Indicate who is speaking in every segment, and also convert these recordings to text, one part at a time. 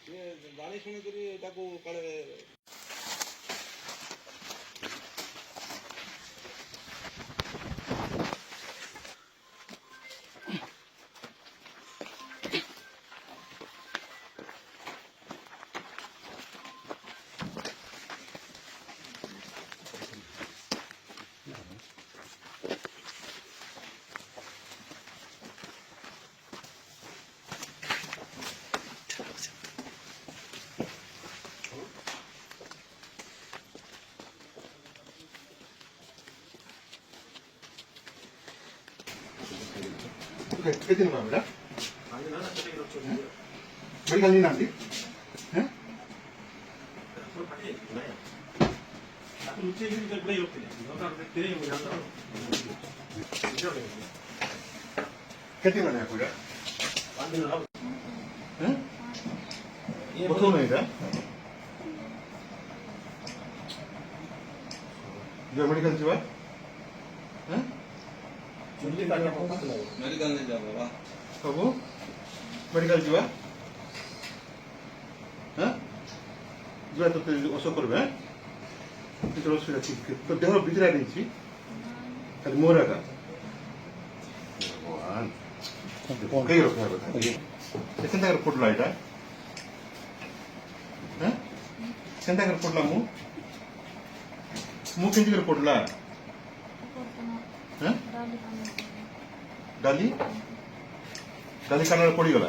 Speaker 1: ଜାଣି ଶୁଣିକରି ତାକୁ କାଳେ
Speaker 2: କେତେ ନେବା ବେଟା ମେଡ଼ିକାଲ ନେଇନାହାନ୍ତି କେତେ ମାନେ ଏଇଟା ପ୍ରଥମ ନାହିଁ ଏଇଟା ଯିବା ମେଡ଼ିକାଲ ଯିବା
Speaker 1: ମେଡିକାଲ ନେଇ ଯାଅ ବାବା
Speaker 2: ସବୁ ମେଡ଼ିକାଲ ଯିବା ଯିବା ତୋତେ ଔଷଧ କରିବେ କିଛି ଅସୁବିଧା ଅଛି ତୋ ଦେହ ବିଜରା ଦେଇଛି ଖାଲି ମୋର ଏକା ଭଗବାନ କେହି ରଖିବା କଥା କେନ୍ତା କରି ପଡ଼ିଲା ଏଇଟା କେନ୍ତା କରି ପଡ଼ିଲା ମୁଁ କେମିତି କରି ପଡ଼ିଲା ଡାଲି ଡାଲି କାନରେ ପଡ଼ିଗଲା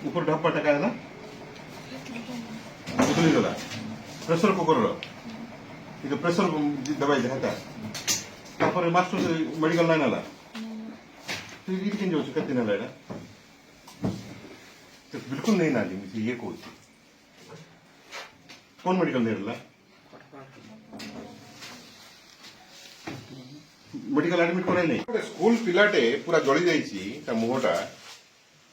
Speaker 2: উপর ঢাপ্পা টাকা ହେଲା ବଦଳିଗଲା ପ୍ରେସର କୁକରର ଏ ଯୋଉ ପ୍ରେସର ଦବାଇ ହେତା ତାପରେ ମାଷ୍ଟର ମେଡିକାଲ ନାଇଁ ନେଲା ଏଇଠି କେମିତି ଯାଉଛୁ କେତେ ଦିନ ହେଲା ଏଇଟା ବିଲକୁଲ ନେଇ ନାହାନ୍ତି ଇଏ କହୁଛି কোন মেডিকেল নেলা মেডিকেল আডমিট করাই নাই স্কুল পিলাটে পুরা জলি যাইছি তা মুহটা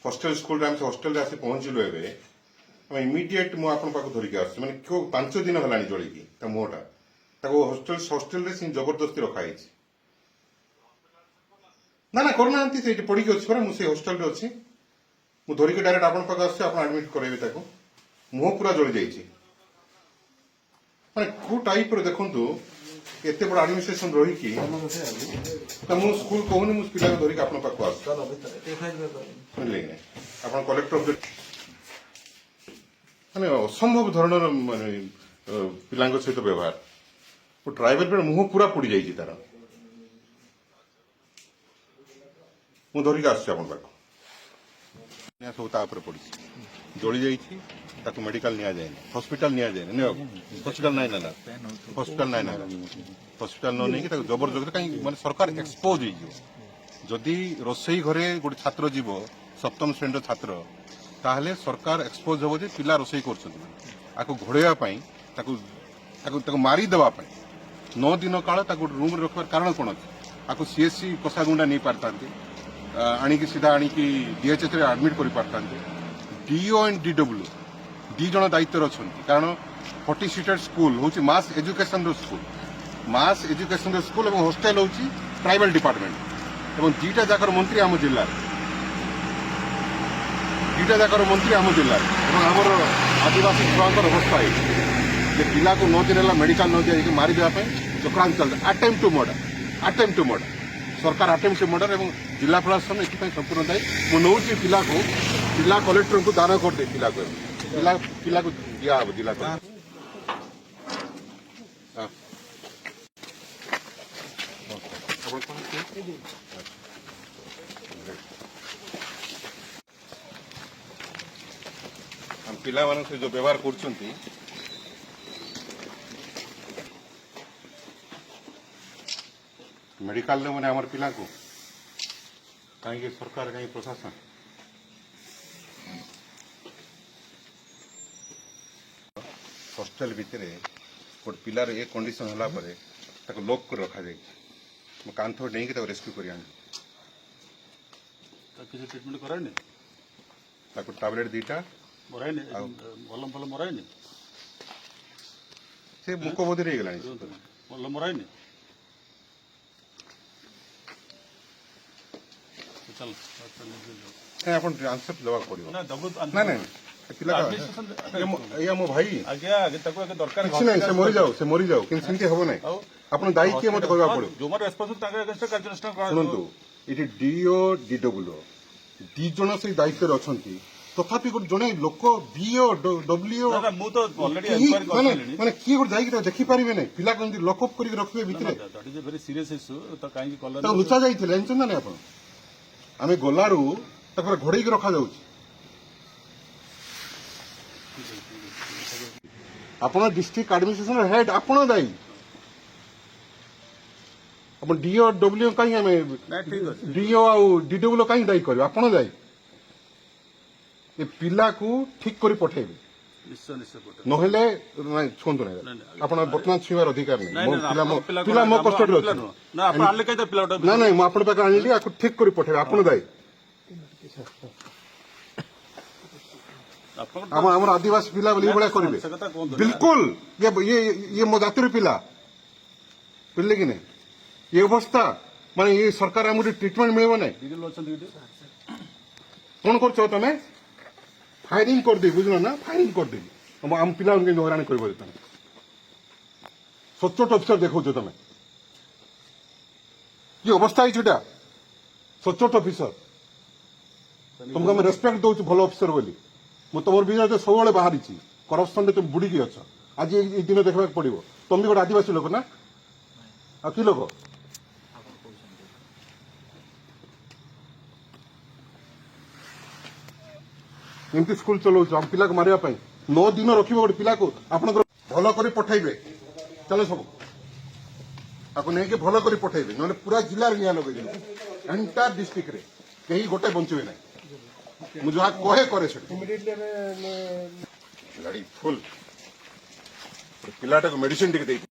Speaker 2: হস্টেল স্কুল আমি হস্টেল আসি পৌঁছিলু এবে আমি ইমিডিয়েট মু আপন পাখ ধরিকি আসছি মানে কেউ 5 দিন হলানি জলিকি তা মুহটা তাকে হস্টেল রে জবরদস্তি রখা হয়েছি না না করুনাহান্তি সেইটি পড়িকি অছি পরা মু সেই হস্টেল রে অছি মু ধরিকি ডাইরেক্ট আপন পাখ আসছি আপন আডমিট করাইবে তাকে মুহ পুরা জলি যাইছি মানে কো টাইপর দেখন্তু এতে বড় আডমিনিস্ট্রেশন রহিকি তা মু স্কুল কহুনি মু পিলা ধরিকি আপন পাখ আসছি বুঝলে না আপন কলেক্টর মানে অসম্ভব ধরনের মানে পিলাঙ্গ সহিত ব্যবহার ও ট্রাইবেল পেড় মুহ পুরা পড়ি যাইছি তার মু ধরিকি আসছি আপন পাখ সব তা উপরে পড়িছি জড়ি যাইছি তাকে মেডিকাল নিয়া যায়নি হসপিটাল নিয়া যায়নি হসপিটাল নাই না হসপিটাল নাই না হসপিটাল ন নেইকি তাকে জবরদস্তি কাই মানে সরকার এক্সপোজ হইଯିବ যদি ରୋଷେଇ ଘରେ ଗୋଟେ ଛାତ୍ର ଯିବ ସପ୍ତମ ଶ୍ରେଣୀର ଛାତ୍ର ତାହେଲେ ସରକାର ଏକ୍ସପୋଜ ହେବ ଯେ ପିଲା ରୋଷେଇ କରୁଛନ୍ତି ଆକୁ ଘୋଡ଼େଇବା ପାଇଁ ତାକୁ ମାରିଦେବା ପାଇଁ 9 ଦିନ କାଳ ତାକୁ ରୁମ୍ରେ ରଖିବାର କାରଣ କ'ଣ ଅଛି ଆକୁ ସିଏସ୍ସି କଷାଗୁଣ୍ଡା ନେଇ ପାରିଥାନ୍ତି ଆଣିକି ସିଧା ଆଣିକି DHSରେ ଆଡମିଟ୍ କରିପାରିଥାନ୍ତି DO ଆଣ୍ଡ DW ଦି ଜଣ ଦାୟିତ୍ୱରେ ଅଛନ୍ତି କାରଣ 40 ସିଟେଡ୍ ସ୍କୁଲ ହେଉଛି ମାସ୍ ଏଜୁକେସନର ସ୍କୁଲ ଏବଂ ହଷ୍ଟେଲ ହେଉଛି ଟ୍ରାଇବାଲ ଡିପାର୍ଟମେଣ୍ଟ এবং দুইটা জায়গার মন্ত্রী আম জেলার এবং আমার আদিবাসী ছুয়াঙ্কর অবস্থা এই যে পিলাকে 9 দিন হল মেডিকাল ন যাই মারি দেওয়া চক্রান্ত চলছে আটেম্প টু মর্ডর সরকার আটেম্প টু মর্ডর এবং জেলা প্রশাসন এথিপাই সম্পূর্ণ দায়ী মু নৌছি পিলা কলেক্টরଙ୍କୁ দান କରିଦେ ପିଲାକୁ ଦିଆହବ ଜିଲ୍ଲା ପିଲାମାନଙ୍କ ସହିତ ଯୋଉ ବ୍ୟବହାର କରୁଛନ୍ତି ମେଡିକାଲରେ ମାନେ ଆମର ପିଲାକୁ କାହିଁକି ସରକାର କାହିଁକି ପ୍ରଶାସନ ହଷ୍ଟେଲ ଭିତରେ ଗୋଟେ ପିଲାର ଏ କଣ୍ଡିସନ ହେଲା ପରେ ତାକୁ ଲକ୍ କରି ରଖାଯାଇଛି ମୁଁ କାନ୍ଥ ଡେଇଁକି ତାକୁ ରେସ୍କ୍ୟୁ କରି ଆଣିଲି
Speaker 3: କିଛି ଟ୍ରିଟମେଣ୍ଟ କରାଇନି
Speaker 2: ତାକୁ ଟାବଲେଟ୍ ଦୁଇଟା
Speaker 3: ମରାଇନି ଭଲ ମରାଇନି
Speaker 2: ସେ ମୁକ ବୋଧିରେ ହେଇଗଲାଣି
Speaker 3: ଭଲ ମରାଇନି ଚାଲ
Speaker 2: ନାଇଁ ଆପଣ ଆନ୍ସର ଦେବାକୁ ପଡିବ
Speaker 3: ନା ଦବୁ
Speaker 2: ନାଇଁ ନାଇଁ ପିଲା ଏଇଆ ମୋ ଭାଇ
Speaker 3: ଆଜ୍ଞା ଆଗେ ତାକୁ ଆଗେ ଦରକାର
Speaker 2: କିଛି ନାହିଁ ସେ ମରିଯାଉ କିନ୍ତୁ ସେମିତି ହବ ନାହିଁ ଆପଣ ଦାୟୀ କିଏ ମତେ କହିବାକୁ ପଡିବ
Speaker 3: ଯୋଉମାନେ ରେସ୍ପନ୍ସିବଲ ତାଙ୍କ ଏଗେନ୍ଷ୍ଟ କାର୍ଯ୍ୟାନୁଷ୍ଠାନ
Speaker 2: ଶୁଣନ୍ତୁ ଏଠି ଡିଓ ଡିଡବ୍ଲ୍ୟୁ ଦି ଜଣ ସେଇ ଦାୟିତ୍ୱରେ ଅଛନ୍ତି ତଥାପି ଗୋଟେ ଜଣେ ଲୋକ ବିଓ ଡବ୍ଲ୍ୟୁ
Speaker 3: ମୁଁ ତ ଅଲରେଡି ଏନକ୍ୱାରି କରିସାରିଲିଣି
Speaker 2: ମାନେ କିଏ ଗୋଟେ ଯାଇକି ଦେଖିପାରିବେ ନାହିଁ ପିଲାକୁ ଏମିତି ଲକଅପ୍ କରିକି ରଖିବେ ଭିତରେ
Speaker 3: that is a very serious issue ତ କାହିଁକି କଲ
Speaker 2: ତାକୁ ଲୁଚା ଯାଇଥିଲେ ଜାଣିଛନ୍ତି ନା ନାଇଁ ଆପଣ ଆମେ ଗଲାରୁ ତାକୁ ଘୋଡେଇକି ରଖାଯାଉଛି ଆପଣ ଡିଷ୍ଟ୍ରିକ୍ଟ ଆଡମିନିଷ୍ଟ୍ରେସନ ହେଡ୍ ଆପଣ ଦାୟୀ ଆପଣ ଡିଓ ଡବ୍ଲ୍ୟୁ କାହିଁକି ଆମେ
Speaker 3: ଠିକ ଅଛି
Speaker 2: ଡିଓ ଆଉ ଡିଡବ୍ଲ୍ୟୁ କାହିଁକି ଦାୟୀ କରିବେ ଆପଣ ଦାୟୀ ଏ ପିଲାକୁ ଠିକ କରି ପଠେଇବେ
Speaker 3: ନିଶ୍ଚୟ ନିଶ୍ଚୟ ପଠେଇବ।
Speaker 2: ନହେଲେ ନାଇଁ ଛୁଅନ୍ତୁ ନାହିଁ ଆପଣ ବର୍ତ୍ତମାନ ଛୁଇଁବାର ଅଧିକାର ନାହିଁ
Speaker 3: ନାଇଁ,
Speaker 2: ମୋ
Speaker 3: ନାଇଁ,
Speaker 2: ପିଲା ମୋ
Speaker 3: ପିଲା
Speaker 2: ପିଲା ମୋ
Speaker 3: କଣ-
Speaker 2: କଷ୍ଟଡିରେ
Speaker 3: ପିଲା
Speaker 2: ଅଛି
Speaker 3: ନୁହଁ। ନା ଆପଣ ଆଣିଲେ କାହିଁ ପିଲାଟା
Speaker 2: ନା ନାଇଁ ମୁଁ ଆପଣଙ୍କ ପାଖରେ ଆଣିଲି ଆକୁ ଠିକ କରି ପଠେଇବେ ଆପଣ ଦାୟୀ ଆମର ଆଦିବାସୀ ପିଲା ବୋଲି ଏଇଭଳିଆ କରିବେ
Speaker 3: ସେ କଥା କୁହନ୍ତୁ
Speaker 2: ବିଲକୁଲ ଇଏ ମୋ ଜାତିର ପିଲା ବୁଝିଲେ କି ନାଇଁ ଏ ଅବସ୍ଥା ମାନେ ଏ ସରକାର ଆମକୁ ଟ୍ରିଟମେଣ୍ଟ ମିଳିବ ନାହିଁ
Speaker 3: ଡିଟେଲ ଅଛନ୍ତି ଏଠି
Speaker 2: କଣ କରୁଛ ତମେ ଫାୟାରିଂ କରିଦେବି ବୁଝିଲ ନା ଫାୟାରିଂ କରିଦେବି ଆମ ପିଲାମାନଙ୍କୁ କେମିତି ହଇରାଣ କରିବ ତମେ ସଚ୍ଚୋଟ ଅଫିସର ଦେଖାଉଛ ତମେ କି ଅବସ୍ଥା ହେଇଛି ଏଟା ସଚ୍ଚୋଟ ଅଫିସର ତମକୁ ଆମେ ରେସ୍ପେକ୍ଟ ଦଉଛୁ ଭଲ ଅଫିସର ବୋଲି ମୁଁ ତମର ବିରୋଧରେ ସବୁବେଳେ ବାହାରିଛି କରପସନରେ তুমি ବୁଡିକି ଅଛ ଆଜି ଏଇ ଦିନ ଦେଖିବାକୁ ପଡିବ ତମେ ବି ଗୋଟେ ଆଦିବାସୀ ଲୋକ ନା ଆଉ କି ଲୋକ ଏମିତି ସ୍କୁଲ ଚଲାଉଛୁ ଆମ ପିଲାକୁ ମାରିବା ପାଇଁ 9 ଦିନ ରଖିବ ଗୋଟେ ପିଲାକୁ ଆପଣଙ୍କର ଭଲ କରି ପଠେଇବେ ଚାଲ ସବୁ ତାକୁ ନେଇକି ଭଲ କରି ପଠେଇବେ ନହେଲେ ପୁରା ଜିଲ୍ଲାରେ ନିଆଁ ଲଗେଇଦେବେ ଏଣ୍ଟାର ଡିଷ୍ଟ୍ରିକ୍ଟରେ କେହି ଗୋଟେ ବଞ୍ଚିବେ ନାହିଁ ମୁଁ ଯାହା କହେ କରେ ସେଠି ଗାଡି ଫୁଲ ପିଲାଟାକୁ ମେଡିସିନ ଟିକେ ଦେଇ